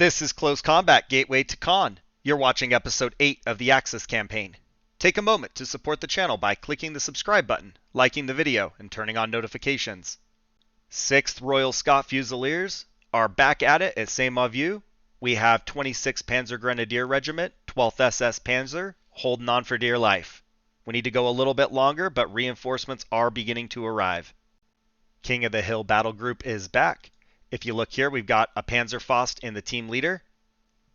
This is Close Combat Gateway to Caen. You're watching episode 8 of the Axis campaign. Take a moment to support the channel by clicking the subscribe button, liking the video, and turning on notifications. 6th Royal Scot Fusiliers are back at it at Mauvieu. We have 26th Panzer Grenadier Regiment, 12th SS Panzer, holding on for dear life. We need to go a little bit longer, but reinforcements are beginning to arrive. King of the Hill Battlegroup is back. If you look here, we've got a Panzerfaust in the team leader.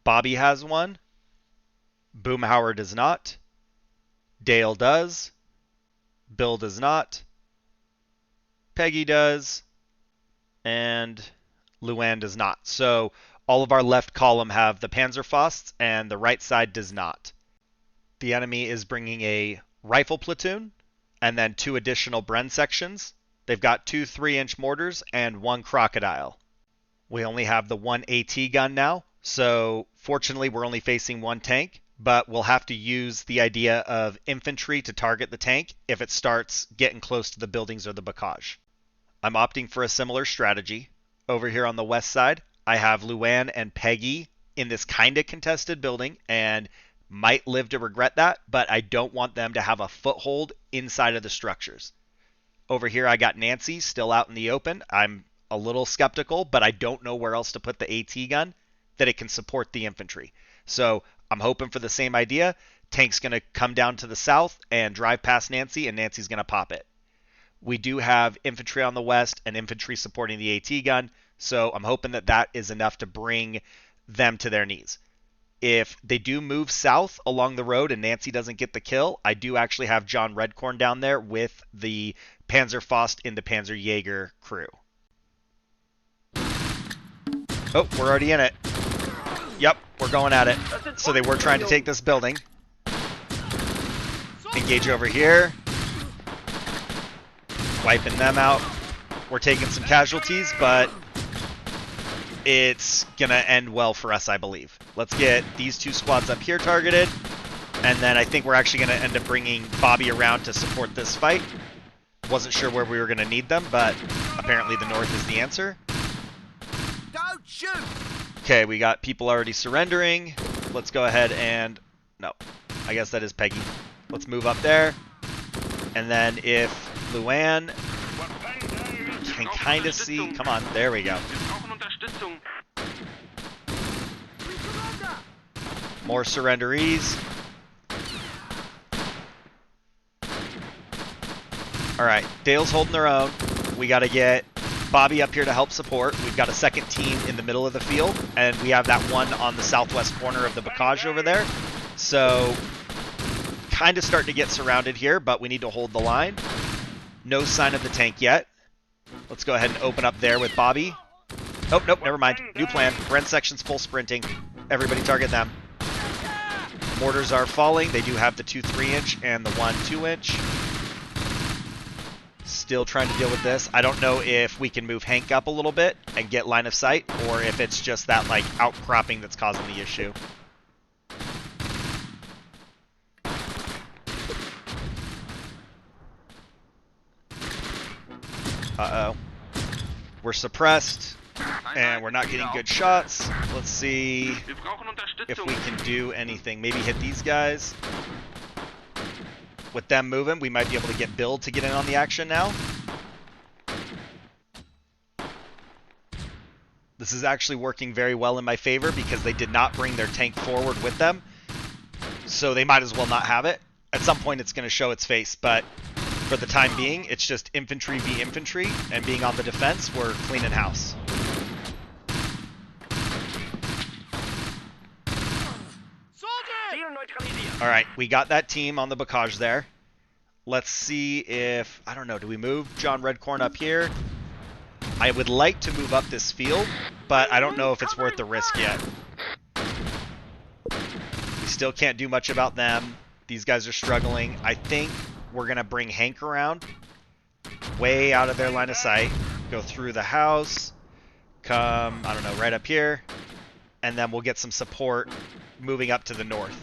Bobby has one. Boomhauer does not. Dale does. Bill does not. Peggy does. And Luann does not. So all of our left column have the Panzerfausts, and the right side does not. The enemy is bringing a rifle platoon, and then 2 additional Bren sections. They've got 2 3-inch mortars and 1 crocodile. We only have the 1 AT gun now, so fortunately we're only facing 1 tank, but we'll have to use the idea of infantry to target the tank if it starts getting close to the buildings or the bocage. I'm opting for a similar strategy. Over here on the west side, I have Luann and Peggy in this kind of contested building, and might live to regret that, but I don't want them to have a foothold inside of the structures. Over here I got Nancy still out in the open. I'm a little skeptical, but I don't know where else to put the AT gun that it can support the infantry. So I'm hoping for the same idea. Tank's going to come down to the south and drive past Nancy, and Nancy's going to pop it. We do have infantry on the west and infantry supporting the AT gun, so I'm hoping that that is enough to bring them to their knees. If they do move south along the road and Nancy doesn't get the kill, I do actually have John Redcorn down there with the Panzerfaust in the PzGr crew. Oh, we're already in it. Yep, we're going at it. So they were trying to take this building. Engage over here. Wiping them out. We're taking some casualties, but it's going to end well for us, I believe. Let's get these 2 squads up here targeted. And then I think we're actually going to end up bringing Bobby around to support this fight. Wasn't sure where we were going to need them, but apparently the north is the answer. Don't shoot! Okay, we got people already surrendering. Let's go ahead and... No, I guess that is Peggy. Let's move up there. And then if Luann can kind of see... Come on, there we go. More surrenderees. Alright, Dale's holding their own. We got to get Bobby up here to help support. We've got a second team in the middle of the field, and we have that one on the southwest corner of the bocage over there. So, kind of starting to get surrounded here, but we need to hold the line. No sign of the tank yet. Let's go ahead and open up there with Bobby. Oh, nope, never mind. New plan. Bren section's full sprinting. Everybody target them. Mortars are falling. They do have the 2 3-inch and the 1 2-inch. Still trying to deal with this. I don't know if we can move Hank up a little bit and get line of sight, or if it's just that like outcropping that's causing the issue. Uh-oh. We're suppressed, and we're not getting good shots. Let's see if we can do anything. Maybe hit these guys. With them moving, we might be able to get Bill to get in on the action now. This is actually working very well in my favor because they did not bring their tank forward with them. So they might as well not have it. At some point it's going to show its face, but for the time being, it's just infantry v infantry, and being on the defense, we're cleaning house. Alright, we got that team on the bocage there. Let's see if... I don't know, do we move John Redcorn up here? I would like to move up this field, but I don't know if it's worth the risk yet. We still can't do much about them. These guys are struggling. I think we're going to bring Hank around. Way out of their line of sight. Go through the house. Come, I don't know, right up here. And then we'll get some support moving up to the north.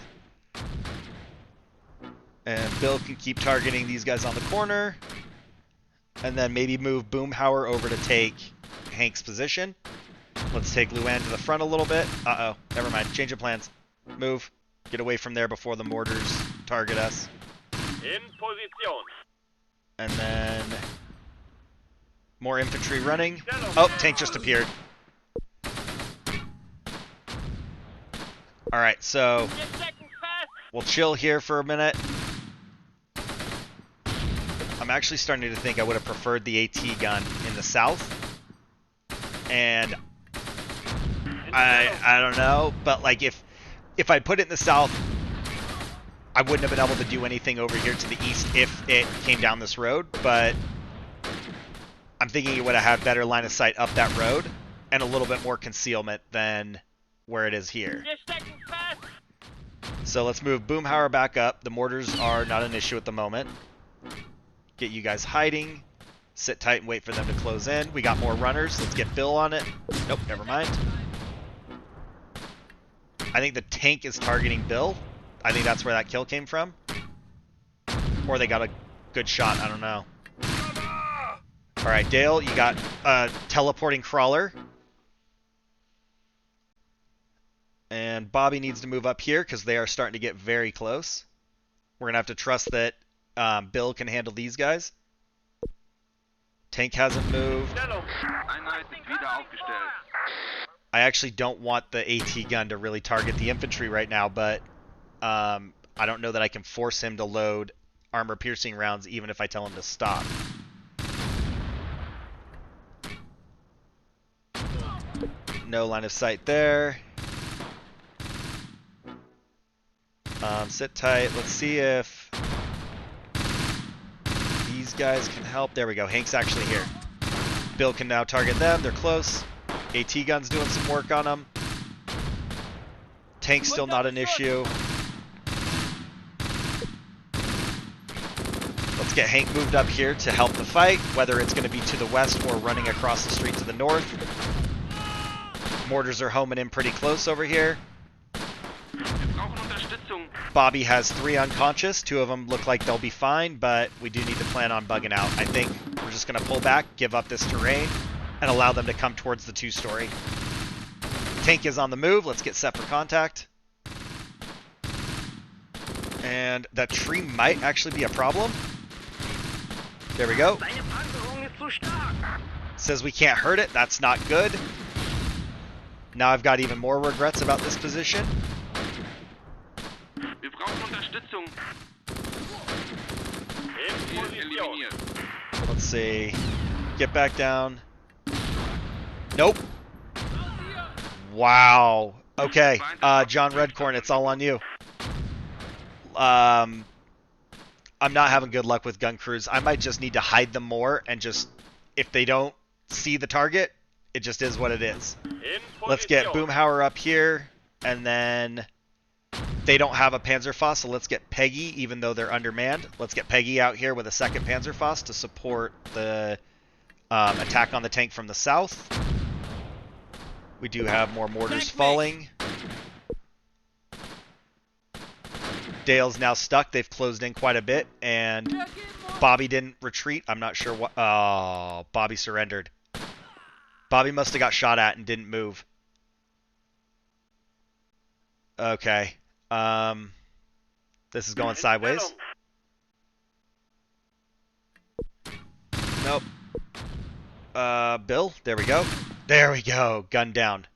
And Bill can keep targeting these guys on the corner. And then maybe move Boomhauer over to take Hank's position. Let's take Luan to the front a little bit. Uh-oh. Never mind. Change of plans. Move. Get away from there before the mortars target us. In position. And then... more infantry running. Oh, tank just appeared. Alright, so... we'll chill here for a minute. I'm actually starting to think I would have preferred the AT gun in the south. And... I don't know, but like if I put it in the south, I wouldn't have been able to do anything over here to the east if it came down this road, but I'm thinking it would have had better line of sight up that road and a little bit more concealment than where it is here. So let's move Boomhauer back up. The mortars are not an issue at the moment. Get you guys hiding. Sit tight and wait for them to close in. We got more runners. Let's get Bill on it. Nope, never mind. I think the tank is targeting Bill. I think that's where that kill came from. Or they got a good shot. I don't know. Alright, Dale, you got a teleporting crawler. And Bobby needs to move up here because they are starting to get very close. We're going to have to trust that Bill can handle these guys. Tank hasn't moved. I actually don't want the AT gun to really target the infantry right now, but I don't know that I can force him to load armor-piercing rounds even if I tell him to stop. No line of sight there. Sit tight. Let's see if these guys can help. There we go. Hank's actually here. Bill can now target them. They're close. AT gun's doing some work on them. Tank's still not an issue. Let's get Hank moved up here to help the fight, whether it's going to be to the west or running across the street to the north. Mortars are homing in pretty close over here. Bobby has 3 unconscious. 2 of them look like they'll be fine, but we do need to plan on bugging out. I think we're just going to pull back, give up this terrain, and allow them to come towards the 2-story. Tank is on the move. Let's get set for contact. And that tree might actually be a problem. There we go. Says we can't hurt it. That's not good. Now I've got even more regrets about this position. Let's see. Get back down. Nope. Wow. Okay. John Redcorn, it's all on you. I'm not having good luck with gun crews. I might just need to hide them more and just, if they don't see the target, it just is what it is. Let's get Boomhauer up here, and then they don't have a Panzerfaust, so let's get Peggy, even though they're undermanned. Let's get Peggy out here with a second Panzerfaust to support the attack on the tank from the south. We do have more mortars falling. Dale's now stuck. They've closed in quite a bit, and Bobby didn't retreat. I'm not sure what... Oh, Bobby surrendered. Bobby must have got shot at and didn't move. Okay. This is going sideways. Nope. Bill, there we go. There we go. Gun down.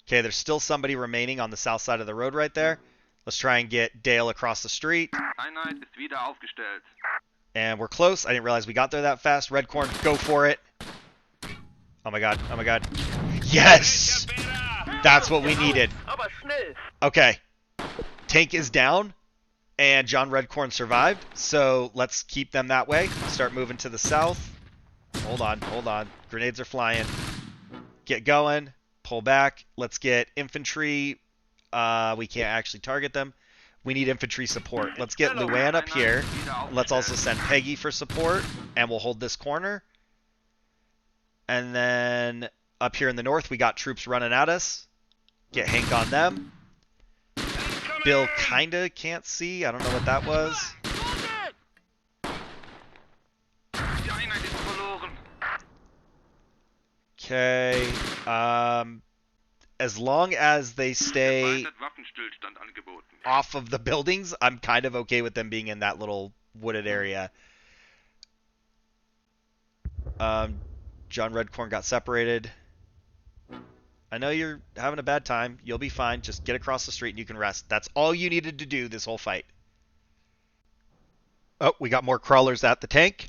Okay, there's still somebody remaining on the south side of the road right there. Let's try and get Dale across the street. And we're close. I didn't realize we got there that fast. Redcorn, go for it. Oh my god. Oh my god. Yes! That's what we needed. Okay. Tank is down. And John Redcorn survived. So let's keep them that way. Start moving to the south. Hold on. Hold on. Grenades are flying. Get going. Pull back. Let's get infantry. We can't actually target them. We need infantry support. Let's get Luan up here. Let's also send Peggy for support. And we'll hold this corner. And then up here in the north, we got troops running at us. Get Hank on them. Bill kinda can't see. I don't know what that was. Okay. As long as they stay Erweitert Waffenstillstand angeboten. off of the buildings, I'm kind of okay with them being in that little wooded area. John Redcorn got separated. I know you're having a bad time. You'll be fine. Just get across the street and you can rest. That's all you needed to do this whole fight. Oh, we got more crawlers at the tank.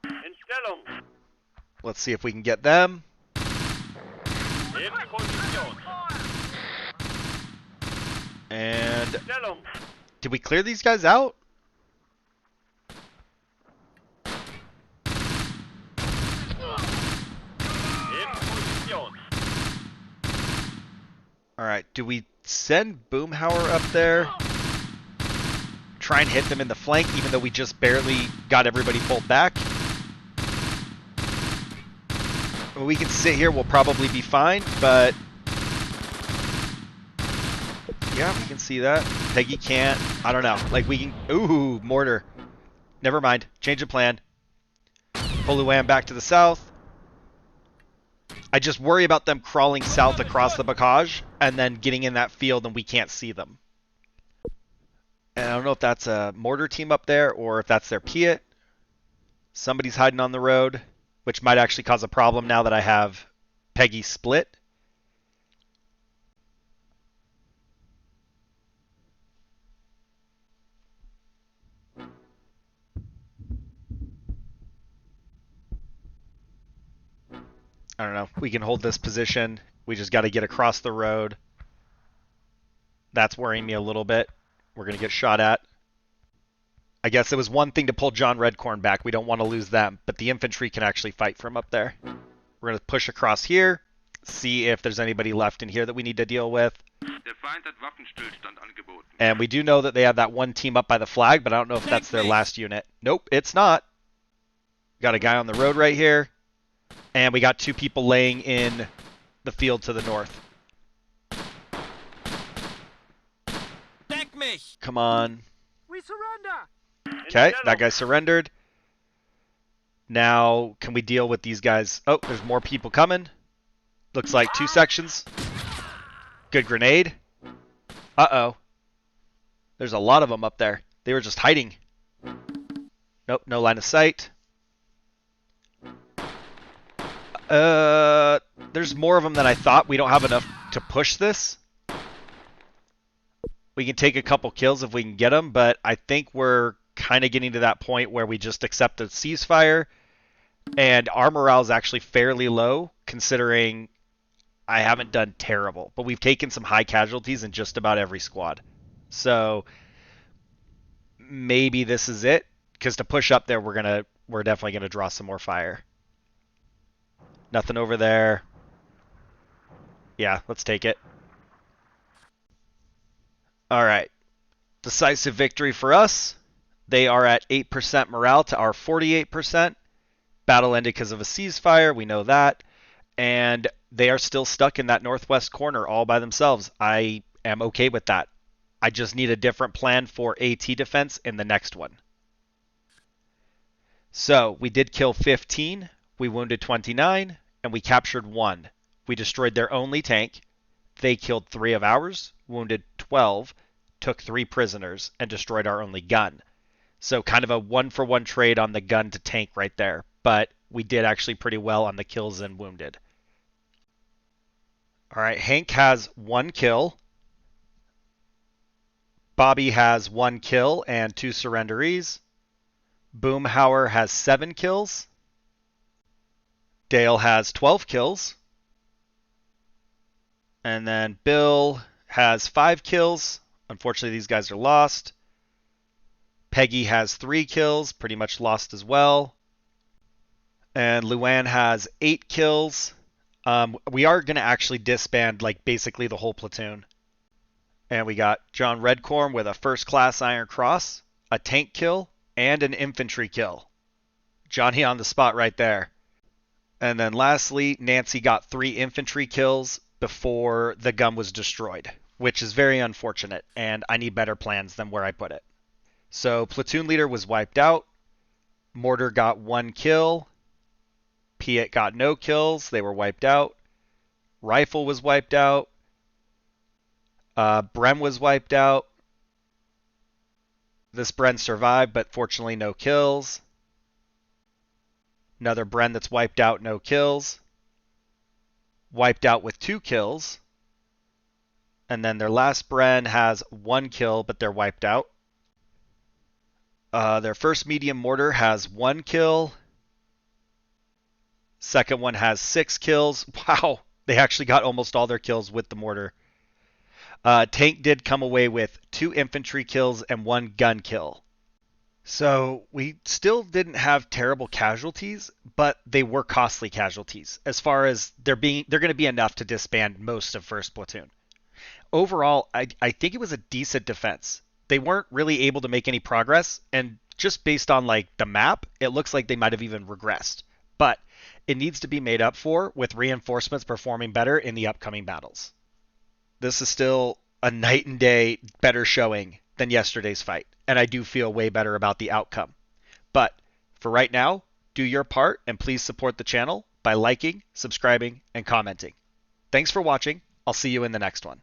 In Stellung. Let's see if we can get them. In Position. And Stellung. did we clear these guys out? In Position. Alright, do we send Boomhauer up there? Try and hit them in the flank, even though we just barely got everybody pulled back? Well, we can sit here, we'll probably be fine, but... yeah, we can see that. Peggy can't. I don't know. Like, we can... ooh, mortar. Never mind. Change of plan. Pull Luan back to the south. I just worry about them crawling south across the bocage and then getting in that field and we can't see them. And I don't know if that's a mortar team up there or if that's their Piet. Somebody's hiding on the road, which might actually cause a problem now that I have Peggy split. I don't know. We can hold this position. We just got to get across the road. That's worrying me a little bit. We're going to get shot at. I guess it was one thing to pull John Redcorn back. We don't want to lose them. But the infantry can actually fight from up there. We're going to push across here. See if there's anybody left in here that we need to deal with. Der Feind hat Waffenstillstand angeboten. And we do know that they have that one team up by the flag, but I don't know if that's their last unit. Nope, it's not. Got a guy on the road right here. And we got two people laying in the field to the north. Deck mich! Come on. We surrender! Okay, that guy surrendered. Now, can we deal with these guys? Oh, there's more people coming. Looks like two sections. Good grenade. Uh-oh. There's a lot of them up there. They were just hiding. Nope, no line of sight. There's more of them than I thought. We don't have enough to push this. We can take a couple kills if we can get them, but I think we're kind of getting to that point where we just accept a ceasefire. And our morale is actually fairly low, considering I haven't done terrible. But we've taken some high casualties in just about every squad. So maybe this is it, because to push up there, we're definitely gonna draw some more fire. Nothing over there. Yeah, let's take it. All right. Decisive victory for us. They are at 8% morale to our 48%. Battle ended because of a ceasefire. We know that. And they are still stuck in that northwest corner all by themselves. I am okay with that. I just need a different plan for AT defense in the next one. So we did kill 15. We wounded 29. And we captured 1. We destroyed their only tank. They killed 3 of ours, wounded 12, took 3 prisoners, and destroyed our only gun. So kind of a 1-for-1 trade on the gun to tank right there. But we did actually pretty well on the kills and wounded. Alright, Hank has 1 kill. Bobby has 1 kill and 2 surrenderies. Boomhauer has 7 kills. Dale has 12 kills. And then Bill has 5 kills. Unfortunately, these guys are lost. Peggy has 3 kills, pretty much lost as well. And Luan has 8 kills. We are going to actually disband like basically the whole platoon. And we got John Redcorn with a first-class Iron Cross, a tank kill, and an infantry kill. Johnny on the spot right there. And then lastly, Nancy got 3 infantry kills before the gun was destroyed, which is very unfortunate, and I need better plans than where I put it. So platoon leader was wiped out. Mortar got 1 kill. Piet got no kills. They were wiped out. Rifle was wiped out. Bren was wiped out. This Bren survived, but fortunately no kills. Another Bren that's wiped out, no kills. Wiped out with 2 kills. And then their last Bren has 1 kill, but they're wiped out. Their first medium mortar has 1 kill. Second one has 6 kills. Wow, they actually got almost all their kills with the mortar. Tank did come away with 2 infantry kills and 1 gun kill. So we still didn't have terrible casualties, but they were costly casualties as far as they're going to be enough to disband most of 1st Platoon. Overall, I think it was a decent defense. They weren't really able to make any progress, and just based on like the map, it looks like they might have even regressed. But it needs to be made up for with reinforcements performing better in the upcoming battles. This is still a night and day better showing than yesterday's fight, and I do feel way better about the outcome. But for right now, do your part and please support the channel by liking, subscribing, and commenting. Thanks for watching. I'll see you in the next one.